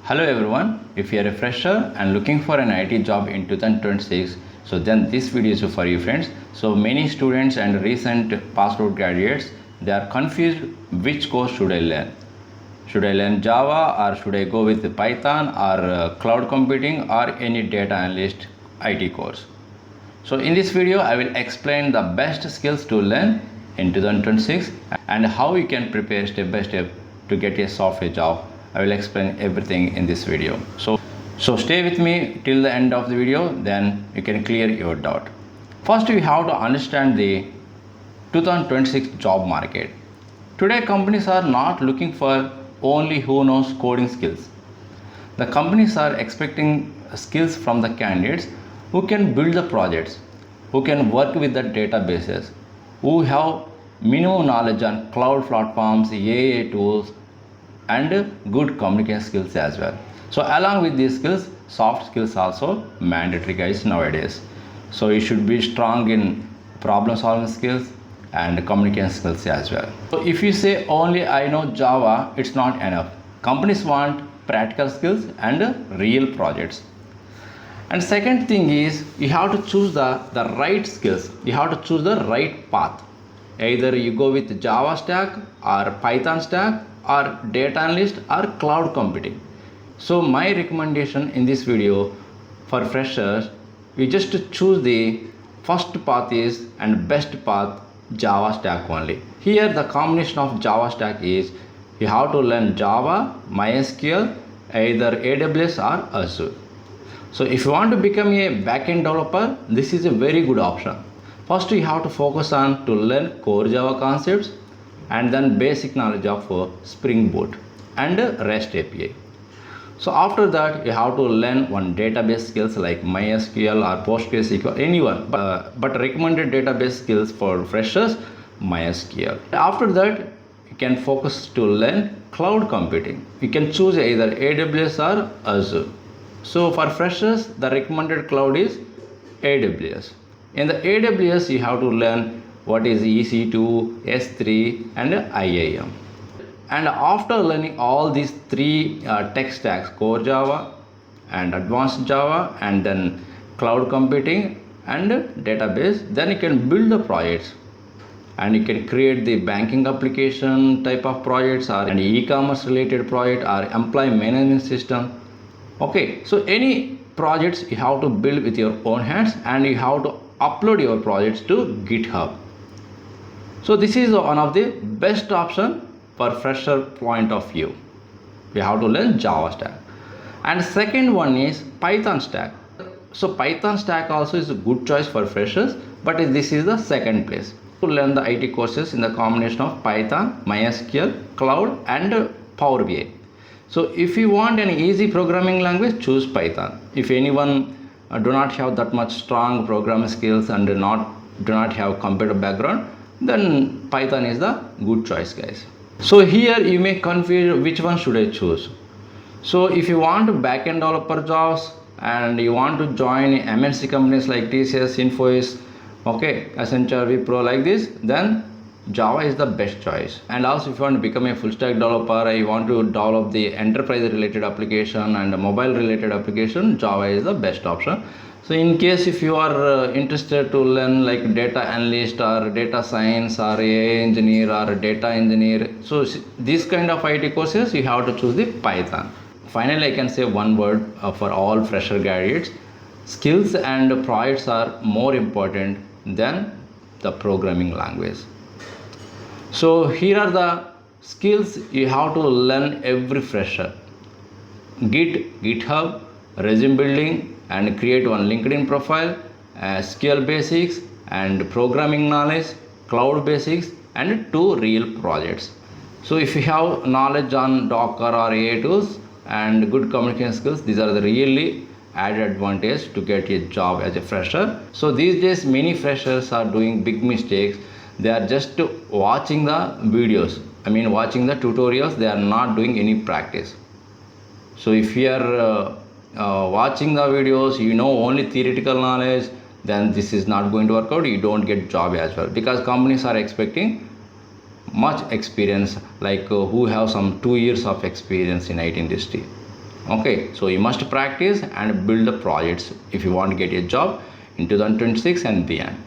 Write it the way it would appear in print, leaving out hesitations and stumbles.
Hello everyone, if you are a fresher and looking for an IT job in 2026, so then this video is for you friends. So many students and recent passed out graduates, they are confused which course should I learn. Should I learn Java or should I go with Python or cloud computing or any data analyst IT course. So in this video, I will explain the best skills to learn in 2026 and how you can prepare step by step to get a software job. I will explain everything in this video. So stay with me till the end of the video, then you can clear your doubt. First, we have to understand the 2026 job market. Today, companies are not looking for only who knows coding skills. The companies are expecting skills from the candidates who can build the projects, who can work with the databases, who have minimum knowledge on cloud platforms, AI tools, and good communication skills as well. So along with these skills, soft skills also mandatory guys nowadays. So you should be strong in problem solving skills and communication skills as well. So if you say only I know Java, it's not enough. Companies want practical skills and real projects. And second thing is you have to choose the right skills. You have to choose the right path. Either you go with Java stack or Python stack or data analyst or cloud computing. So my recommendation in this video for freshers, we just choose the first path is and best path Java stack only. Here the combination of Java stack is you have to learn Java, MySQL, either AWS or Azure. So if you want to become a backend developer, this is a very good option. First you have to focus on to learn core Java concepts and then basic knowledge of Spring Boot and REST API. So after that you have to learn one database skills like MySQL or PostgreSQL, anyone, but recommended database skills for freshers, MySQL. After that you can focus to learn cloud computing. You can choose either AWS or Azure. So for freshers the recommended cloud is AWS. In the AWS you have to learn what is EC2, S3 and IAM. And after learning all these three tech stacks, core Java and advanced Java and then cloud computing and database, then you can build the projects and you can create the banking application type of projects or an e-commerce related project or employee management system. Okay, so any projects you have to build with your own hands and you have to upload your projects to GitHub. So this is one of the best option for fresher point of view. We have to learn Java stack. And second one is Python stack. So Python stack also is a good choice for freshers, but this is the second place. To learn the IT courses in the combination of Python, MySQL, cloud and Power BI. So if you want an easy programming language, choose Python. If anyone do not have that much strong programming skills and do not have computer background, then Python is the good choice guys. So here you may confuse which one should I choose. So if you want backend developer jobs and you want to join MNC companies like TCS, Infosys, okay, Accenture, Wipro like this, then Java is the best choice. And also if you want to become a full stack developer, you want to develop the enterprise related application and mobile related application, Java is the best option. So in case if you are interested to learn like data analyst or data science or AI engineer or data engineer, so these kind of IT courses you have to choose the Python. Finally, I can say one word for all fresher graduates. Skills and projects are more important than the programming language. So here are the skills you have to learn every fresher. GitHub, resume building and create one LinkedIn profile, skill basics and programming knowledge, cloud basics and 2 real projects. So if you have knowledge on Docker or AI tools and good communication skills, these are the really added advantage to get a job as a fresher. So these days many freshers are doing big mistakes. They are just watching the videos, watching the tutorials, they are not doing any practice. So if you are watching the videos, you know only theoretical knowledge, then this is not going to work out. You don't get job as well because companies are expecting much experience, like who have some 2 years of experience in IT industry. Okay, so you must practice and build the projects if you want to get a job in 2026 and beyond.